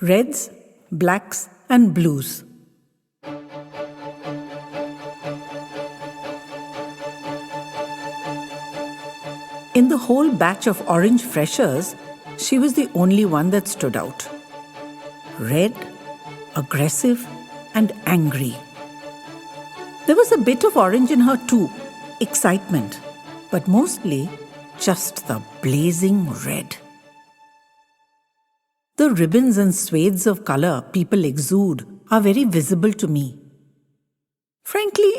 Reds, blacks, and blues. In the whole batch of orange freshers, she was the only one that stood out. Red, aggressive, and angry. There was a bit of orange in her too, excitement, but mostly just the blazing red. The ribbons and swathes of color people exude are very visible to me. Frankly,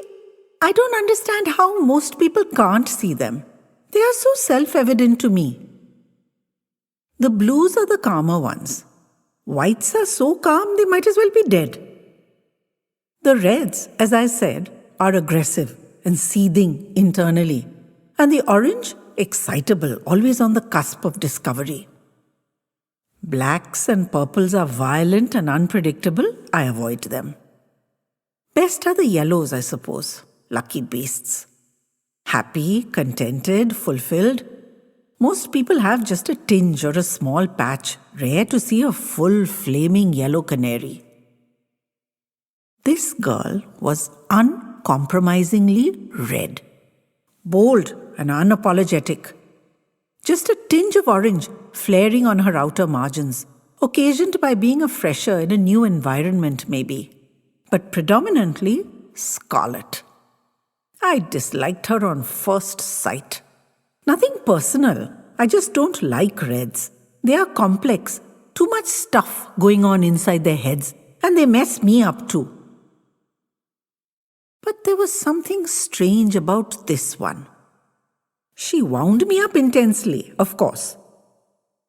I don't understand how most people can't see them. They are so self-evident to me. The blues are the calmer ones. Whites are so calm they might as well be dead. The reds, as I said, are aggressive and seething internally. And the orange, excitable, always on the cusp of discovery. Blacks and purples are violent and unpredictable. I avoid them. Best are the yellows, I suppose. Lucky beasts. Happy, contented, fulfilled. Most people have just a tinge or a small patch. Rare to see a full, flaming yellow canary. This girl was uncompromisingly red. Bold and unapologetic. Just a tinge of orange flaring on her outer margins, occasioned by being a fresher in a new environment maybe, but predominantly scarlet. I disliked her on first sight. Nothing personal, I just don't like reds. They are complex, too much stuff going on inside their heads, and they mess me up too. But there was something strange about this one. She wound me up intensely, of course.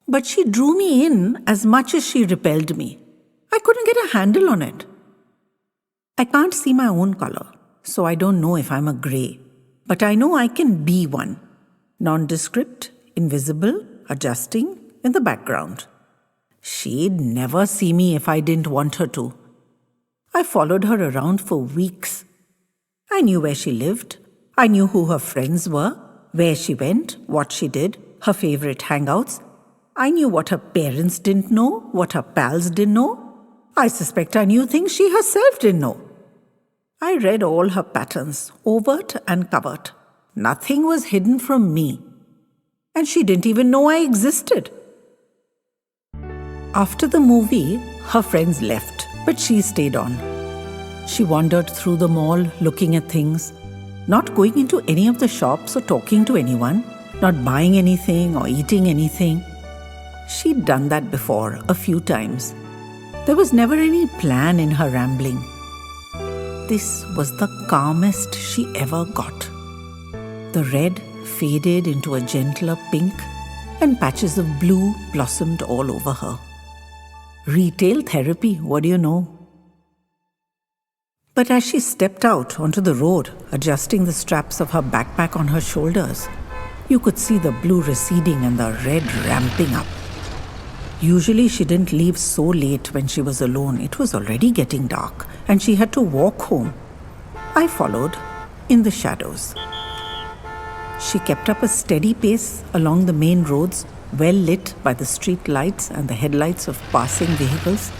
But she drew me in as much as she repelled me. I couldn't get a handle on it. I can't see my own color, so I don't know if I'm a grey. But I know I can be one. Nondescript, invisible, adjusting, in the background. She'd never see me if I didn't want her to. I followed her around for weeks. I knew where she lived. I knew who her friends were, where she went, what she did, her favorite hangouts. I knew what her parents didn't know, what her pals didn't know. I suspect I knew things she herself didn't know. I read all her patterns, overt and covert. Nothing was hidden from me. And she didn't even know I existed. After the movie, her friends left, but she stayed on. She wandered through the mall looking at things, not going into any of the shops or talking to anyone, not buying anything or eating anything. She'd done that before a few times. There was never any plan in her rambling. This was the calmest she ever got. The red faded into a gentler pink, and patches of blue blossomed all over her. Retail therapy, what do you know? But as she stepped out onto the road, adjusting the straps of her backpack on her shoulders, you could see the blue receding and the red ramping up. Usually she didn't leave so late when she was alone. It was already getting dark, and she had to walk home. I followed, in the shadows. She kept up a steady pace along the main roads, well lit by the street lights and the headlights of passing vehicles.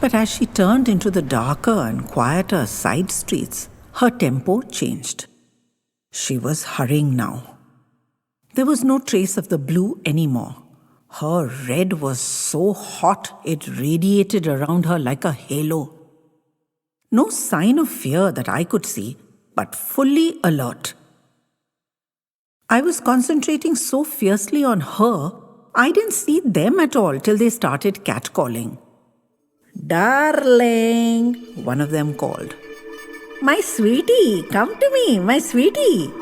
But as she turned into the darker and quieter side streets, her tempo changed. She was hurrying now. There was no trace of the blue anymore. Her red was so hot it radiated around her like a halo. No sign of fear that I could see, but fully alert. I was concentrating so fiercely on her, I didn't see them at all till they started catcalling. "Darling," one of them called. "My sweetie, come to me, my sweetie."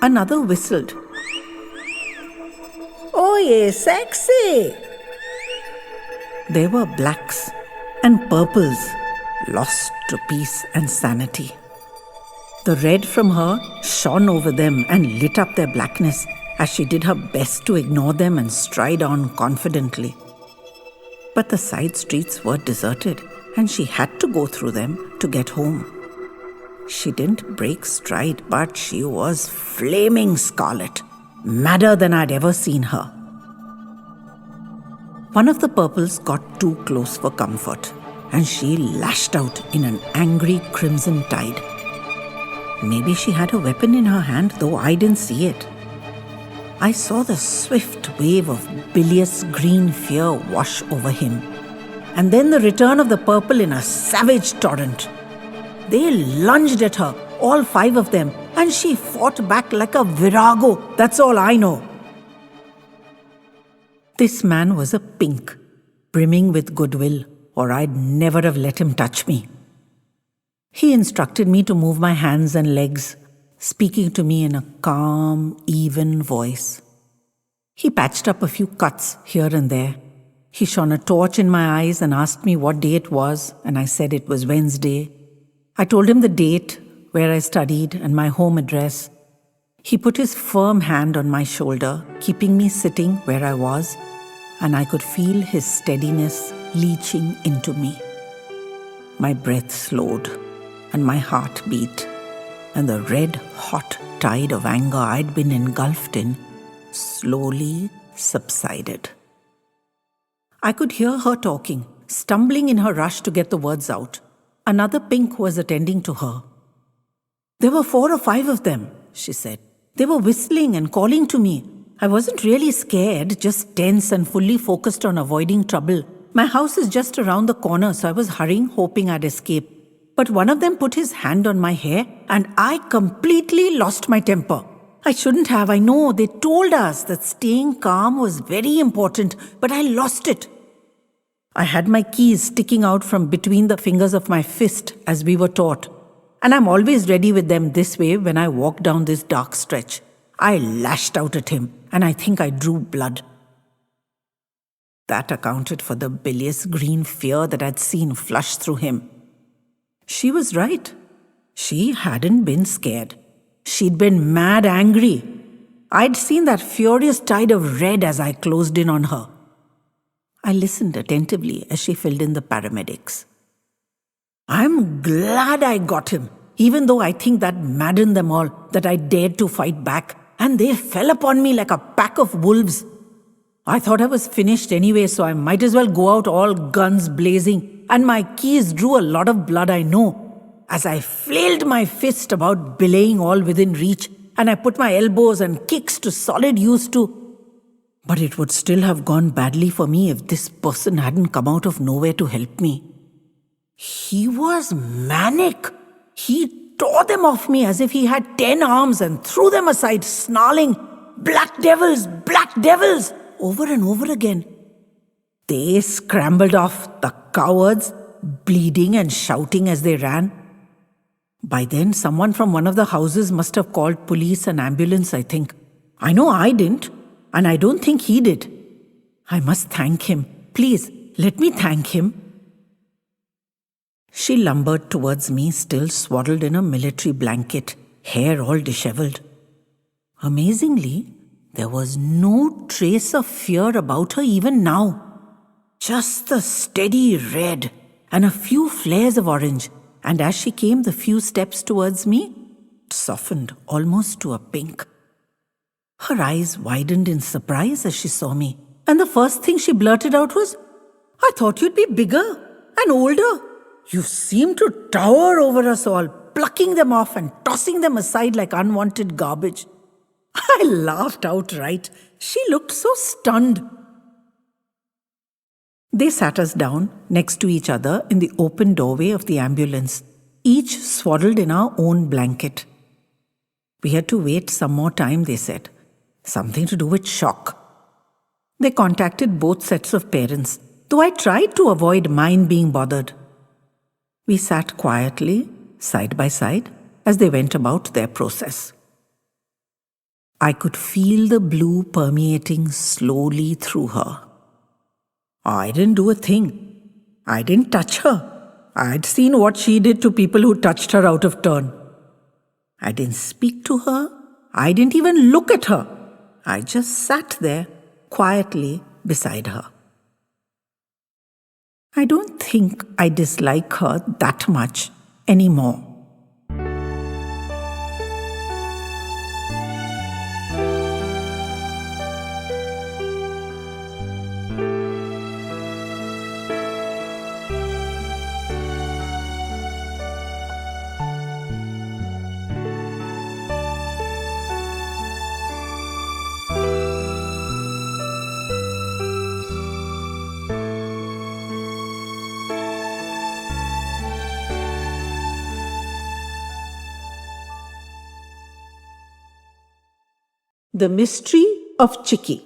Another whistled. "Oh, yeah, sexy." There were blacks and purples, lost to peace and sanity. The red from her shone over them and lit up their blackness as she did her best to ignore them and stride on confidently. But the side streets were deserted, and she had to go through them to get home. She didn't break stride, but she was flaming scarlet, madder than I'd ever seen her. One of the purples got too close for comfort, and she lashed out in an angry crimson tide. Maybe she had a weapon in her hand, though I didn't see it. I saw the swift wave of bilious green fear wash over him, and then the return of the purple in a savage torrent. They lunged at her, all 5 of them, and she fought back like a virago. That's all I know. This man was a pink, brimming with goodwill, or I'd never have let him touch me. He instructed me to move my hands and legs, speaking to me in a calm, even voice. He patched up a few cuts here and there. He shone a torch in my eyes and asked me what day it was, and I said it was Wednesday. I told him the date, where I studied, and my home address. He put his firm hand on my shoulder, keeping me sitting where I was, and I could feel his steadiness leaching into me. My breath slowed, and my heart beat, and the red-hot tide of anger I'd been engulfed in slowly subsided. I could hear her talking, stumbling in her rush to get the words out. Another pink was attending to her. There were 4 or 5 of them, she said. They were whistling and calling to me. I wasn't really scared, just tense and fully focused on avoiding trouble. My house is just around the corner, so I was hurrying, hoping I'd escape. But one of them put his hand on my hair, and I completely lost my temper. I shouldn't have, I know. They told us that staying calm was very important, but I lost it. I had my keys sticking out from between the fingers of my fist, as we were taught. And I'm always ready with them this way when I walk down this dark stretch. I lashed out at him, and I think I drew blood. That accounted for the bilious green fear that I'd seen flush through him. She was right. She hadn't been scared. She'd been mad angry. I'd seen that furious tide of red as I closed in on her. I listened attentively as she filled in the paramedics. I'm glad I got him, even though I think that maddened them all, that I dared to fight back, and they fell upon me like a pack of wolves. I thought I was finished anyway, so I might as well go out all guns blazing, and my keys drew a lot of blood, I know, as I flailed my fist about belaying all within reach, and I put my elbows and kicks to solid use too. But it would still have gone badly for me if this person hadn't come out of nowhere to help me. He was manic. He tore them off me as if he had 10 arms and threw them aside, snarling, black devils, over and over again. They scrambled off, the cowards, bleeding and shouting as they ran. By then, someone from one of the houses must have called police and ambulance, I think. I know I didn't, and I don't think he did. I must thank him. Please, let me thank him. She lumbered towards me, still swaddled in a military blanket, hair all disheveled. Amazingly, there was no trace of fear about her even now. Just the steady red and a few flares of orange, and as she came the few steps towards me, it softened almost to a pink. Her eyes widened in surprise as she saw me, and the first thing she blurted out was, I thought you'd be bigger and older. You seem to tower over us all, plucking them off and tossing them aside like unwanted garbage. I laughed outright. She looked so stunned. They sat us down next to each other in the open doorway of the ambulance, each swaddled in our own blanket. We had to wait some more time, they said. Something to do with shock. They contacted both sets of parents, though I tried to avoid mine being bothered. We sat quietly, side by side, as they went about their process. I could feel the blue permeating slowly through her. I didn't do a thing. I didn't touch her. I'd seen what she did to people who touched her out of turn. I didn't speak to her. I didn't even look at her. I just sat there, quietly beside her. I don't think I dislike her that much anymore. The Mystery of Chicky.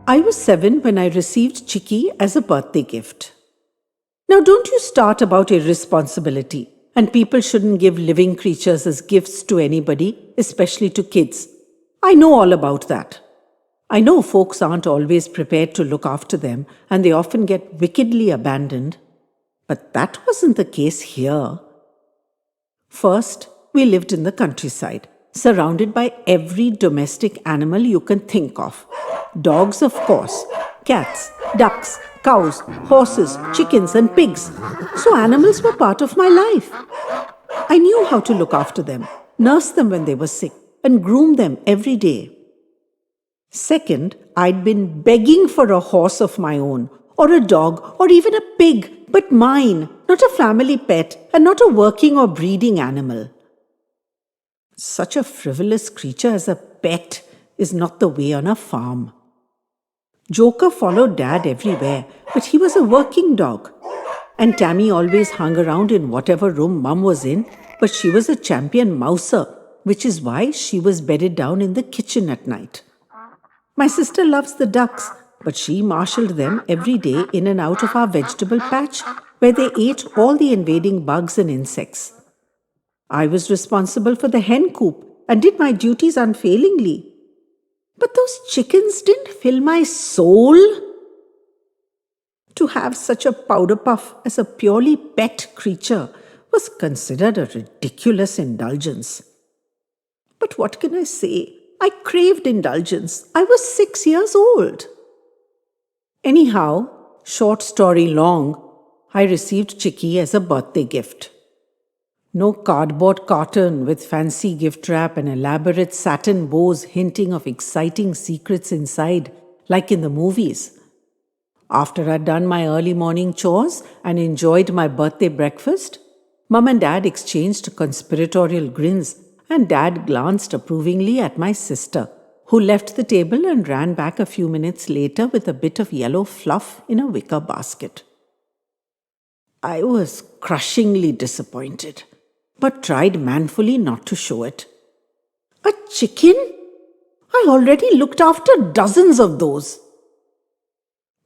I was 7 when I received Chicky as a birthday gift. Now, don't you start about irresponsibility, and people shouldn't give living creatures as gifts to anybody, especially to kids. I know all about that. I know folks aren't always prepared to look after them, and they often get wickedly abandoned. But that wasn't the case here. First, we lived in the countryside, surrounded by every domestic animal you can think of. Dogs, of course, cats, ducks, cows, horses, chickens, and pigs. So animals were part of my life. I knew how to look after them, nurse them when they were sick, and groom them every day. Second, I'd been begging for a horse of my own, or a dog, or even a pig, but mine, not a family pet, and not a working or breeding animal. Such a frivolous creature as a pet is not the way on a farm. Joker followed Dad everywhere, but he was a working dog. And Tammy always hung around in whatever room Mum was in, but she was a champion mouser, which is why she was bedded down in the kitchen at night. My sister loves the ducks, but she marshaled them every day in and out of our vegetable patch, where they ate all the invading bugs and insects. I was responsible for the hen coop and did my duties unfailingly. But those chickens didn't fill my soul. To have such a powder puff as a purely pet creature was considered a ridiculous indulgence. But what can I say? I craved indulgence. I was 6 years old. Anyhow, short story long, I received Chicky as a birthday gift. No cardboard carton with fancy gift wrap and elaborate satin bows hinting of exciting secrets inside, like in the movies. After I'd done my early morning chores and enjoyed my birthday breakfast, Mum and Dad exchanged conspiratorial grins, and Dad glanced approvingly at my sister, who left the table and ran back a few minutes later with a bit of yellow fluff in a wicker basket. I was crushingly disappointed, but tried manfully not to show it. A chicken? I already looked after dozens of those.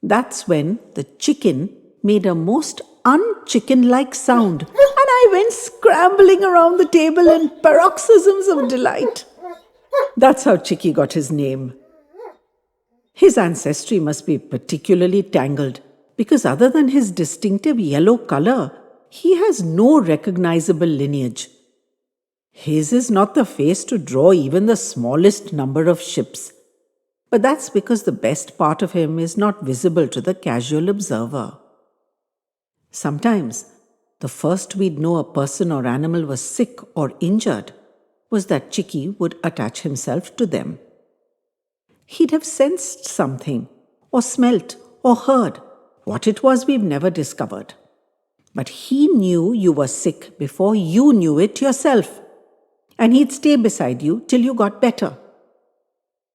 That's when the chicken made a most un-chicken-like sound, and I went scrambling around the table in paroxysms of delight. That's how Chicky got his name. His ancestry must be particularly tangled, because other than his distinctive yellow color, he has no recognizable lineage. His is not the face to draw even the smallest number of ships. But that's because the best part of him is not visible to the casual observer. Sometimes, the first we'd know a person or animal was sick or injured was that Chicky would attach himself to them. He'd have sensed something, or smelt, or heard. What it was we've never discovered. But he knew you were sick before you knew it yourself, and he'd stay beside you till you got better.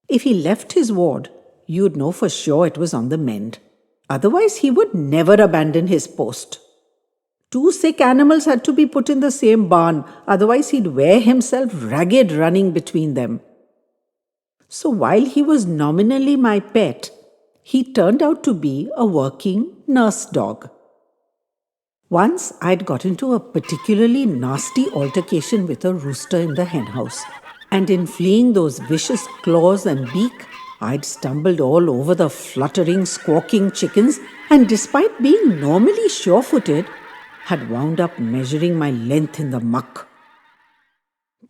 If he left his ward, you'd know for sure it was on the mend. Otherwise, he would never abandon his post. 2 sick animals had to be put in the same barn, otherwise he'd wear himself ragged running between them. So while he was nominally my pet, he turned out to be a working nurse dog. Once I'd got into a particularly nasty altercation with a rooster in the henhouse, and in fleeing those vicious claws and beak, I'd stumbled all over the fluttering, squawking chickens, and despite being normally sure-footed, had wound up measuring my length in the muck.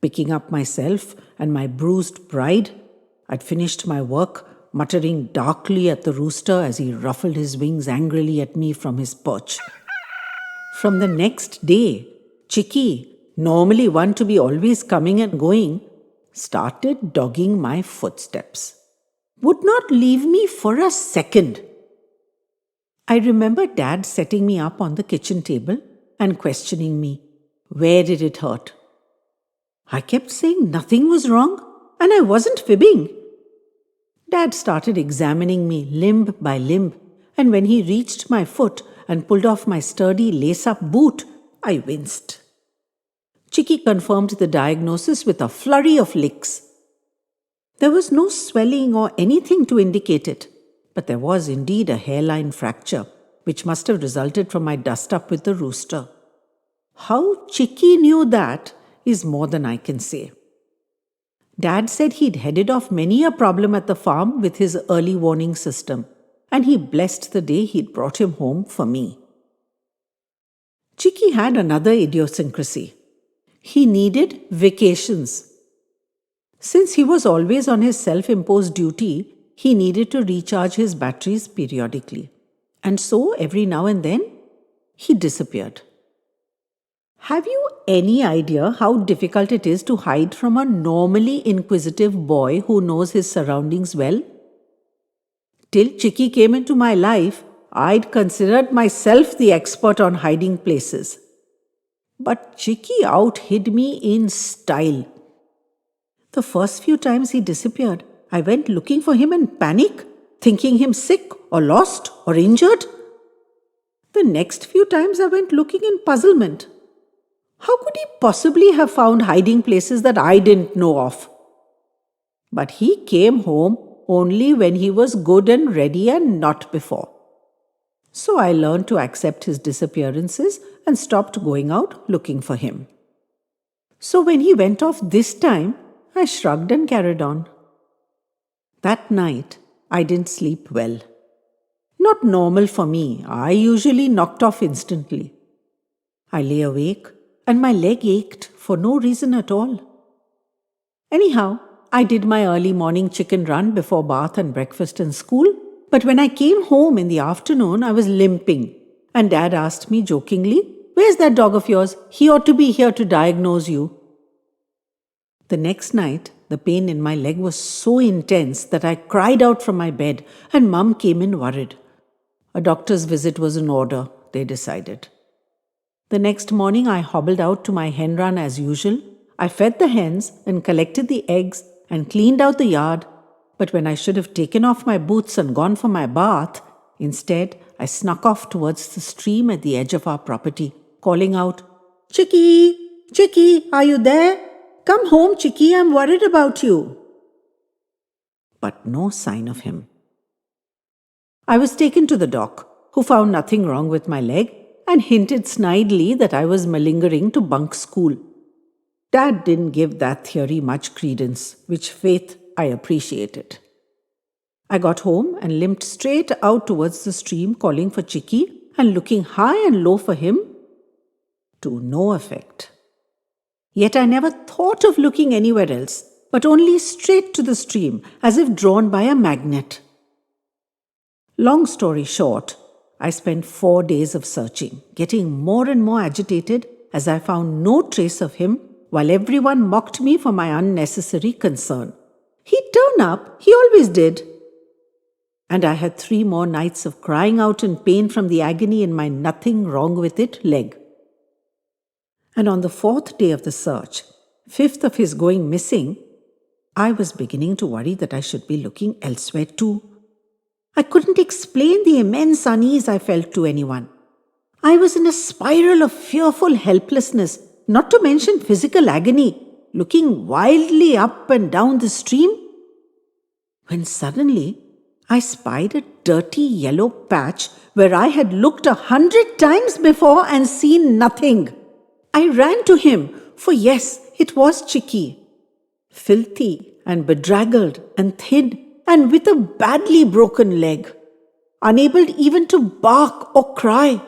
Picking up myself and my bruised pride, I'd finished my work, muttering darkly at the rooster as he ruffled his wings angrily at me from his perch. From the next day, Chicky, normally one to be always coming and going, started dogging my footsteps. Would not leave me for a second. I remember Dad setting me up on the kitchen table and questioning me, where did it hurt? I kept saying nothing was wrong, and I wasn't fibbing. Dad started examining me limb by limb, and when he reached my foot and pulled off my sturdy lace-up boot, I winced. Chicky confirmed the diagnosis with a flurry of licks. There was no swelling or anything to indicate it, but there was indeed a hairline fracture, which must have resulted from my dust-up with the rooster. How Chicky knew that is more than I can say. Dad said he'd headed off many a problem at the farm with his early warning system, and he blessed the day he'd brought him home for me. Chicky had another idiosyncrasy. He needed vacations. Since he was always on his self-imposed duty, he needed to recharge his batteries periodically. And so, every now and then, he disappeared. Have you any idea how difficult it is to hide from a normally inquisitive boy who knows his surroundings well? Till Chicky came into my life, I'd considered myself the expert on hiding places. But Chicky out-hid me in style. The first few times he disappeared, I went looking for him in panic, thinking him sick or lost or injured. The next few times I went looking in puzzlement. How could he possibly have found hiding places that I didn't know of? But he came home only when he was good and ready and not before. So I learned to accept his disappearances and stopped going out looking for him. So when he went off this time, I shrugged and carried on. That night, I didn't sleep well. Not normal for me. I usually knocked off instantly. I lay awake and my leg ached for no reason at all. Anyhow, I did my early morning chicken run before bath and breakfast and school, but when I came home in the afternoon, I was limping, and Dad asked me jokingly, "Where's that dog of yours? He ought to be here to diagnose you." The next night, the pain in my leg was so intense that I cried out from my bed, and Mum came in worried. A doctor's visit was in order, they decided. The next morning, I hobbled out to my hen run as usual. I fed the hens and collected the eggs and cleaned out the yard. But when I should have taken off my boots and gone for my bath, instead, I snuck off towards the stream at the edge of our property, calling out, "Chicky! Chicky, are you there? Come home, Chicky, I'm worried about you." But no sign of him. I was taken to the doc, who found nothing wrong with my leg and hinted snidely that I was malingering to bunk school. Dad didn't give that theory much credence, which faith I appreciated. I got home and limped straight out towards the stream, calling for Chicky and looking high and low for him, to no effect. Yet I never thought of looking anywhere else, but only straight to the stream, as if drawn by a magnet. Long story short, I spent 4 days of searching, getting more and more agitated as I found no trace of him, while everyone mocked me for my unnecessary concern. He'd turn up, he always did. And I had 3 more nights of crying out in pain from the agony in my nothing wrong with it leg. And on the 4th day of the search, 5th of his going missing, I was beginning to worry that I should be looking elsewhere too. I couldn't explain the immense unease I felt to anyone. I was in a spiral of fearful helplessness, not to mention physical agony, looking wildly up and down the stream, when suddenly I spied a dirty yellow patch where I had looked 100 times before and seen nothing. I ran to him, for yes, it was Chicky. Filthy and bedraggled and thin and with a badly broken leg, unable even to bark or cry.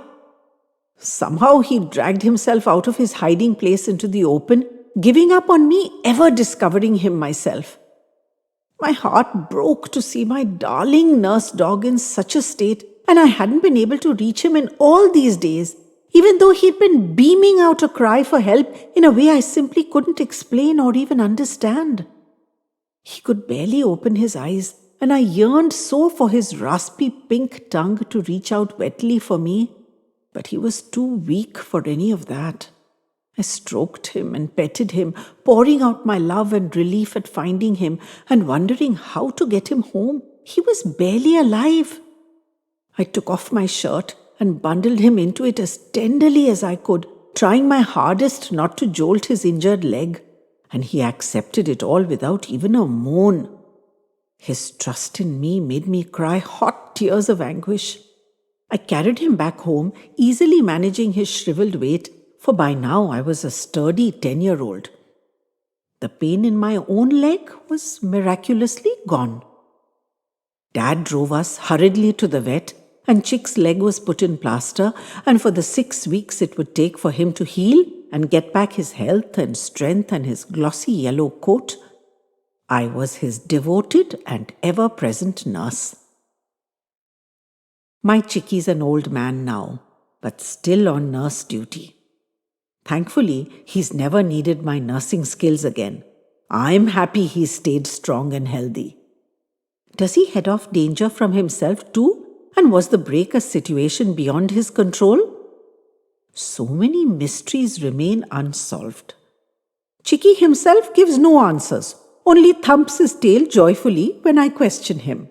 Somehow he dragged himself out of his hiding place into the open, giving up on me ever discovering him myself. My heart broke to see my darling nurse dog in such a state, and I hadn't been able to reach him in all these days, even though he'd been beaming out a cry for help in a way I simply couldn't explain or even understand. He could barely open his eyes, and I yearned so for his raspy pink tongue to reach out wetly for me, but he was too weak for any of that. I stroked him and petted him, pouring out my love and relief at finding him and wondering how to get him home. He was barely alive. I took off my shirt and bundled him into it as tenderly as I could, trying my hardest not to jolt his injured leg, and he accepted it all without even a moan. His trust in me made me cry hot tears of anguish. I carried him back home, easily managing his shriveled weight, for by now I was a sturdy 10-year-old. The pain in my own leg was miraculously gone. Dad drove us hurriedly to the vet, and Chick's leg was put in plaster, and for the 6 weeks it would take for him to heal and get back his health and strength and his glossy yellow coat, I was his devoted and ever-present nurse. My Chicky's an old man now, but still on nurse duty. Thankfully, he's never needed my nursing skills again. I'm happy he's stayed strong and healthy. Does he head off danger from himself too? And was the break a situation beyond his control? So many mysteries remain unsolved. Chicky himself gives no answers, only thumps his tail joyfully when I question him.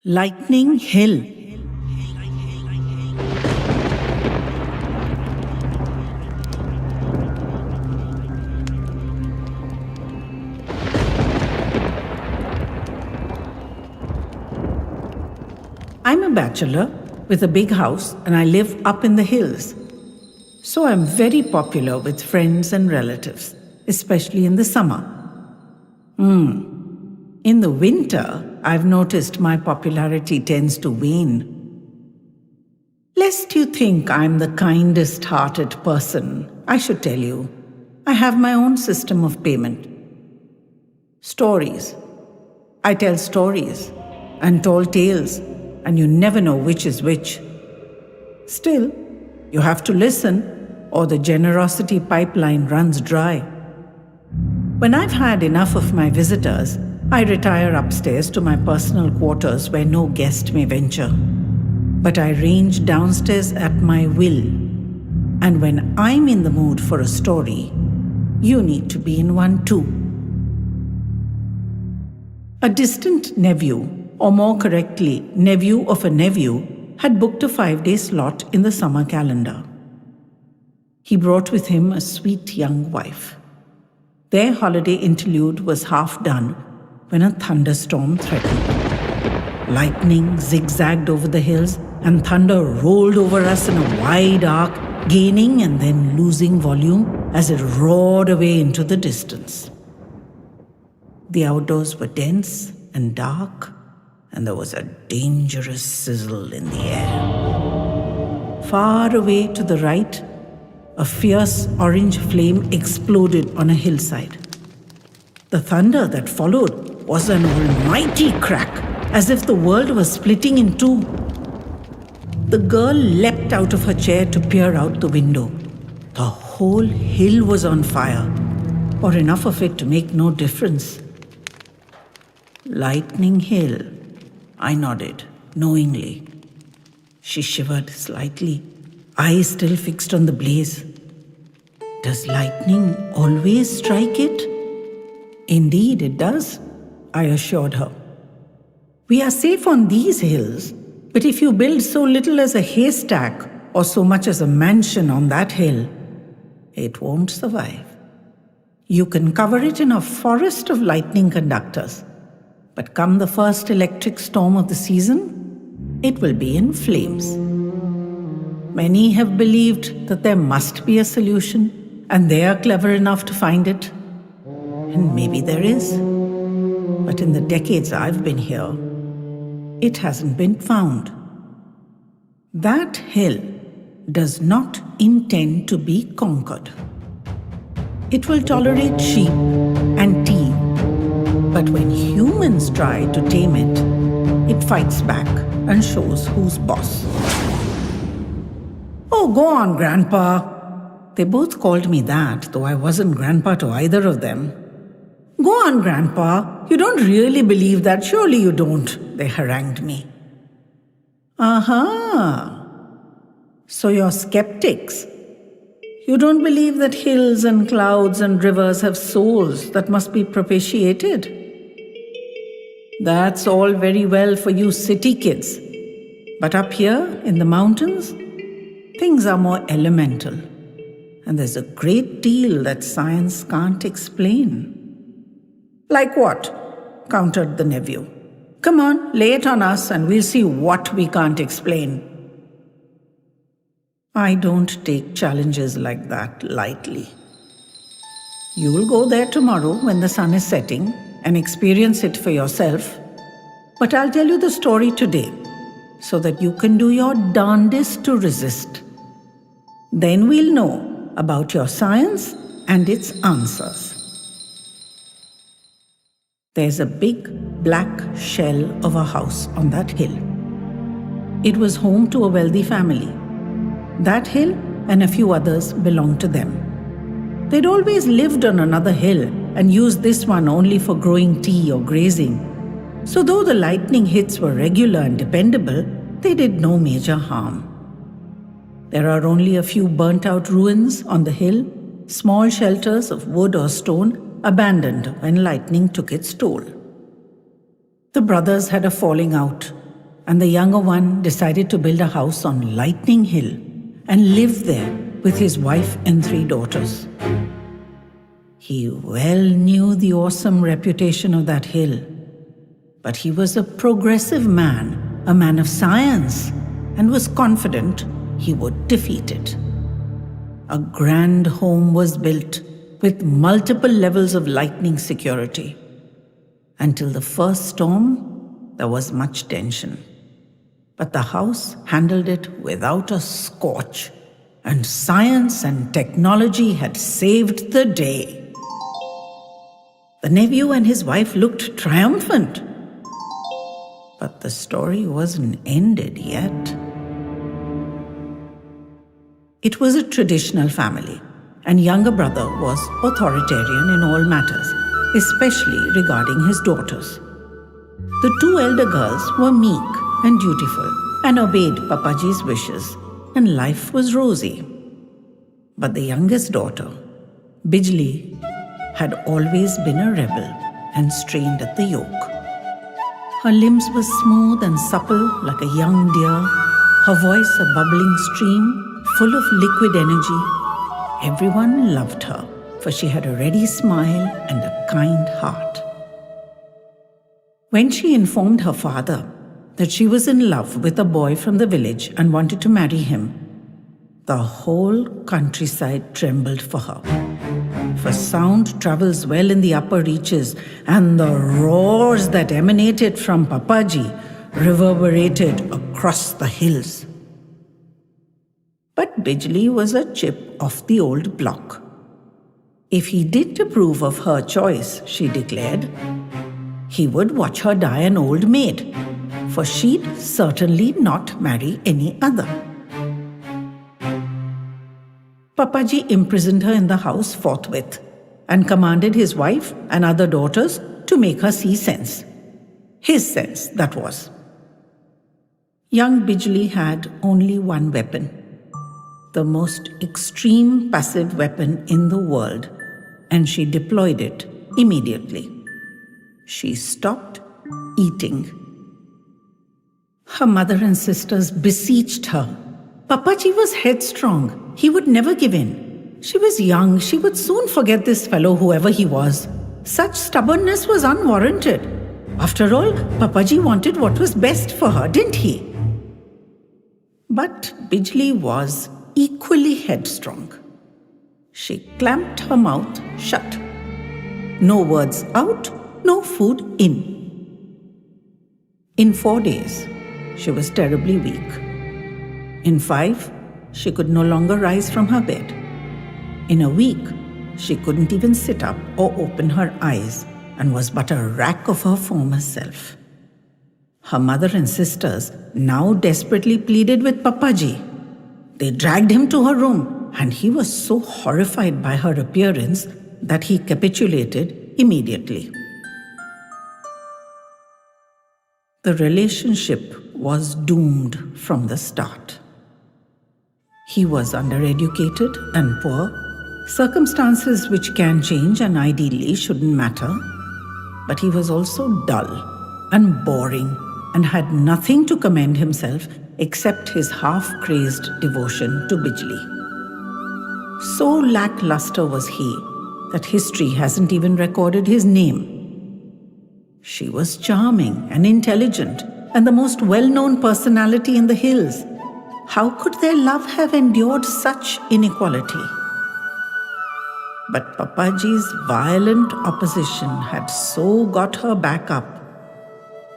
Lightning Hill. I'm a bachelor with a big house and I live up in the hills. So I'm very popular with friends and relatives, especially in the summer. In the winter, I've noticed my popularity tends to wane. Lest you think I'm the kindest-hearted person, I should tell you, I have my own system of payment. Stories. I tell stories and tall tales, and you never know which is which. Still, you have to listen, or the generosity pipeline runs dry. When I've had enough of my visitors, I retire upstairs to my personal quarters where no guest may venture. But I range downstairs at my will. And when I'm in the mood for a story, you need to be in one too. A distant nephew, or more correctly, nephew of a nephew, had booked a 5-day slot in the summer calendar. He brought with him a sweet young wife. Their holiday interlude was half done when a thunderstorm threatened. Lightning zigzagged over the hills and thunder rolled over us in a wide arc, gaining and then losing volume as it roared away into the distance. The outdoors were dense and dark, and there was a dangerous sizzle in the air. Far away to the right, a fierce orange flame exploded on a hillside. The thunder that followed was an almighty crack, as if the world was splitting in two. The girl leapt out of her chair to peer out the window. The whole hill was on fire, or enough of it to make no difference. Lightning Hill, I nodded, knowingly. She shivered slightly, eyes still fixed on the blaze. Does lightning always strike it? Indeed it does, I assured her. We are safe on these hills, but if you build so little as a haystack or so much as a mansion on that hill, it won't survive. You can cover it in a forest of lightning conductors, but come the first electric storm of the season, it will be in flames. Many have believed that there must be a solution, and they are clever enough to find it. And maybe there is. But in the decades I've been here, it hasn't been found. That hill does not intend to be conquered. It will tolerate sheep and tea, but when humans try to tame it, it fights back and shows who's boss. Oh, go on, Grandpa. They both called me that, though I wasn't Grandpa to either of them. Go on, Grandpa. You don't really believe that. Surely you don't, they harangued me. Aha! So you're skeptics. You don't believe that hills and clouds and rivers have souls that must be propitiated. That's all very well for you city kids. But up here in the mountains, things are more elemental. And there's a great deal that science can't explain. Like what? Countered the nephew. Come on, lay it on us and we'll see what we can't explain. I don't take challenges like that lightly. You will go there tomorrow when the sun is setting and experience it for yourself. But I'll tell you the story today so that you can do your darndest to resist. Then we'll know about your science and its answers. There's a big black shell of a house on that hill. It was home to a wealthy family. That hill and a few others belonged to them. They'd always lived on another hill and used this one only for growing tea or grazing. So though the lightning hits were regular and dependable, they did no major harm. There are only a few burnt-out ruins on the hill, small shelters of wood or stone abandoned when lightning took its toll. The brothers had a falling out, and the younger one decided to build a house on Lightning Hill and live there with his wife and 3 daughters. He well knew the awesome reputation of that hill, but he was a progressive man, a man of science, and was confident he would defeat it. A grand home was built with multiple levels of lightning security. Until the first storm, there was much tension. But the house handled it without a scorch, and science and technology had saved the day. The nephew and his wife looked triumphant. But the story wasn't ended yet. It was a traditional family, and younger brother was authoritarian in all matters, especially regarding his daughters. The 2 elder girls were meek and dutiful and obeyed Papaji's wishes, and life was rosy. But the youngest daughter, Bijli, had always been a rebel and strained at the yoke. Her limbs were smooth and supple like a young deer, her voice a bubbling stream full of liquid energy. Everyone loved her, for she had a ready smile and a kind heart. When she informed her father that she was in love with a boy from the village and wanted to marry him, the whole countryside trembled for her. For sound travels well in the upper reaches, and the roars that emanated from Papaji reverberated across the hills. But Bijli was a chip off the old block. If he did approve of her choice, she declared, he would watch her die an old maid, for she'd certainly not marry any other. Papaji imprisoned her in the house forthwith and commanded his wife and other daughters to make her see sense. His sense, that was. Young Bijli had only one weapon, the most extreme passive weapon in the world, and she deployed it immediately. She stopped eating. Her mother and sisters beseeched her. Papaji was headstrong. He would never give in. She was young. She would soon forget this fellow, whoever he was. Such stubbornness was unwarranted. After all, Papaji wanted what was best for her, didn't he? But Bijli was equally headstrong. She clamped her mouth shut. No words out, no food in. In 4 days, she was terribly weak. In 5, she could no longer rise from her bed. In a week, she couldn't even sit up or open her eyes and was but a wrack of her former self. Her mother and sisters now desperately pleaded with Papaji. They dragged him to her room, and he was so horrified by her appearance that he capitulated immediately. The relationship was doomed from the start. He was undereducated and poor, circumstances which can change and ideally shouldn't matter. But he was also dull and boring and had nothing to commend himself except his half-crazed devotion to Bijli. So lackluster was he that history hasn't even recorded his name. She was charming and intelligent and the most well-known personality in the hills. How could their love have endured such inequality? But Papaji's violent opposition had so got her back up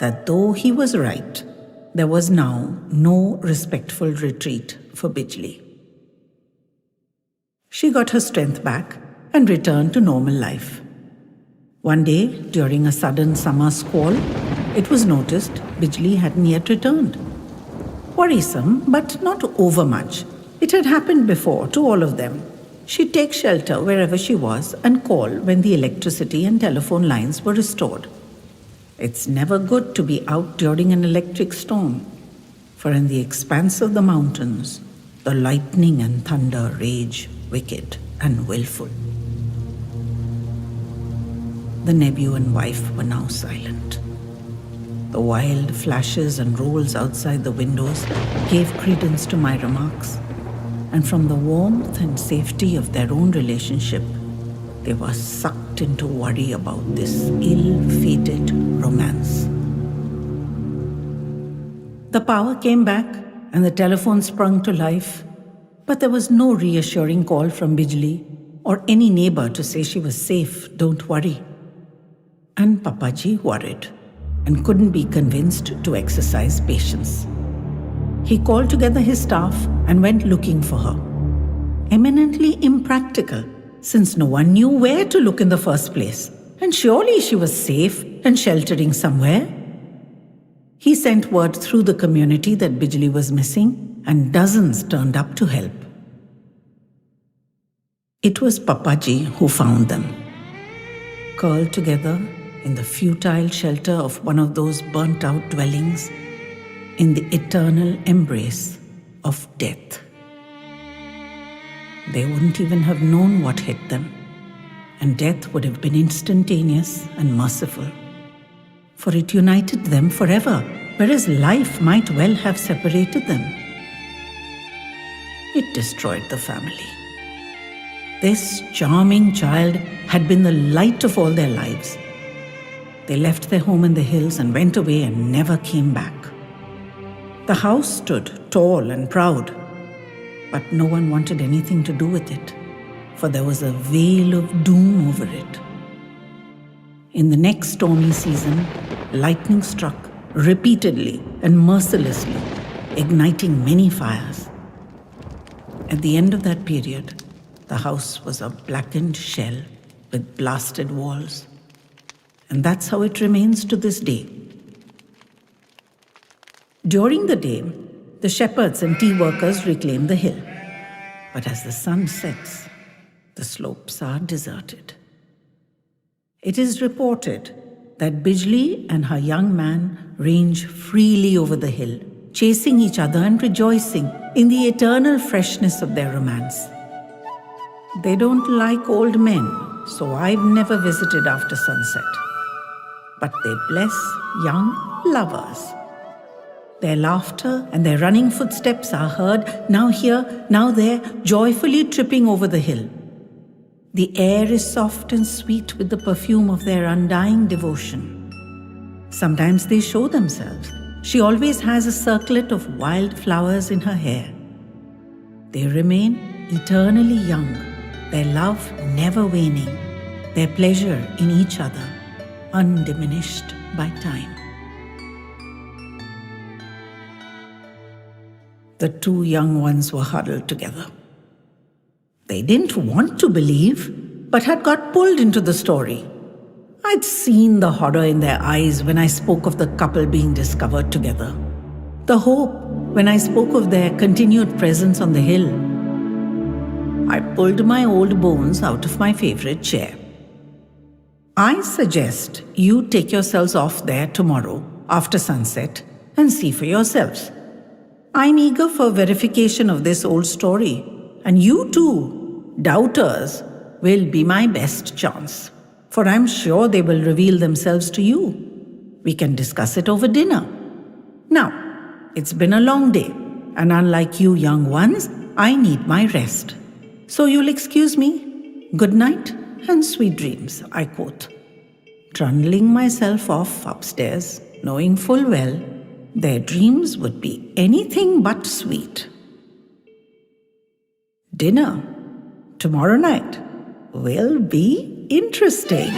that though he was right, there was now no respectful retreat for Bijli. She got her strength back and returned to normal life. One day, during a sudden summer squall, it was noticed Bijli hadn't yet returned. Worrisome, but not overmuch. It had happened before to all of them. She'd take shelter wherever she was and call when the electricity and telephone lines were restored. It's never good to be out during an electric storm, for in the expanse of the mountains, the lightning and thunder rage wicked and willful. The Nebu and wife were now silent. The wild flashes and rolls outside the windows gave credence to my remarks, and from the warmth and safety of their own relationship, they were sucked into worry about this ill-fated romance. The power came back and the telephone sprung to life, but there was no reassuring call from Bijli or any neighbor to say she was safe, don't worry. And Papaji worried and couldn't be convinced to exercise patience. He called together his staff and went looking for her. Eminently impractical, since no one knew where to look in the first place, and surely she was safe and sheltering somewhere. He sent word through the community that Bijli was missing, and dozens turned up to help. It was Papaji who found them, curled together in the futile shelter of one of those burnt-out dwellings, in the eternal embrace of death. They wouldn't even have known what hit them, and death would have been instantaneous and merciful, for it united them forever, whereas life might well have separated them. It destroyed the family. This charming child had been the light of all their lives. They left their home in the hills and went away and never came back. The house stood tall and proud, but no one wanted anything to do with it, for there was a veil of doom over it. In the next stormy season, lightning struck repeatedly and mercilessly, igniting many fires. At the end of that period, the house was a blackened shell with blasted walls. And that's how it remains to this day. During the day, the shepherds and tea workers reclaim the hill. But as the sun sets, the slopes are deserted. It is reported that Bijli and her young man range freely over the hill, chasing each other and rejoicing in the eternal freshness of their romance. They don't like old men, so I've never visited after sunset. But they bless young lovers. Their laughter and their running footsteps are heard, now here, now there, joyfully tripping over the hill. The air is soft and sweet with the perfume of their undying devotion. Sometimes they show themselves. She always has a circlet of wild flowers in her hair. They remain eternally young, their love never waning, their pleasure in each other undiminished by time. The two young ones were huddled together. They didn't want to believe, but had got pulled into the story. I'd seen the horror in their eyes when I spoke of the couple being discovered together. The hope when I spoke of their continued presence on the hill. I pulled my old bones out of my favorite chair. I suggest you take yourselves off there tomorrow after sunset and see for yourselves. I'm eager for verification of this old story. And you too, doubters, will be my best chance. For I'm sure they will reveal themselves to you. We can discuss it over dinner. Now, it's been a long day, and unlike you young ones, I need my rest. So you'll excuse me. Good night and sweet dreams, I quote, trundling myself off upstairs, knowing full well their dreams would be anything but sweet. Dinner tomorrow night will be interesting.